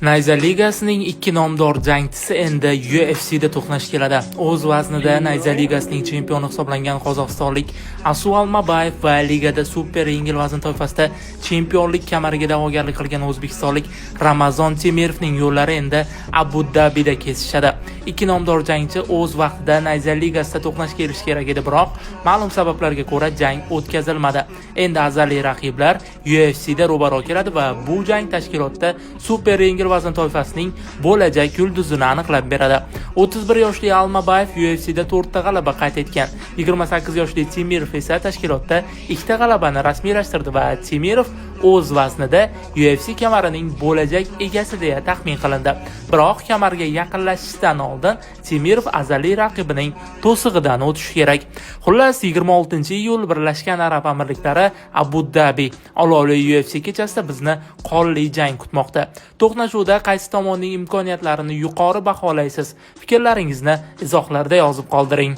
Nayza Ligasining ikki nomdor jangchisi endi UFC'da to'qnash keladi. O'z vaznida Nayza Ligasining chempioni hisoblangan qozog'istonlik Asu Almabayev va ligada super yengil vazn toifasida chempionlik kamariga da'vogarlik qilgan o'zbekistonlik Ramazon Temirovning yo'llari endi Abu Dabida kesishadi. Ikki nomdor jangchi o'z vaqtida Nayza Ligasida to'qnash kelishi kerak edi, biroq ma'lum sabablarga ko'ra jang o'tkazilmadi. Endi azaliy raqiblar UFC'da ro'baro keladi va bu jang tashkilotda super yengil vazn toifasining bo'lajak yulduzini aniqlab beradi. 31 yoshli Almabayev UFC'da 4 ta g'alaba qayd etgan. 28 yoshli Temirov esa tashkilotda 2 ta g'alabani rasmiylashtirdi va Temirov o'z vaznida UFC kamarining bo'lajak egasi deya taxmin qilindi. Biroq kamarga yaqinlashishdan oldin Temirov azaliy raqibining to'sig'idan o'tishi kerak. Xullas 26-iyul Birlashgan Arab Amirliklari Abu Dabi olovli UFC kechasida bizni qonli jang kutmoqda. To'qnashuvda qaysi tomonning imkoniyatlarini yuqori baholaysiz? Fikrlaringizni izohlarda yozib qoldiring.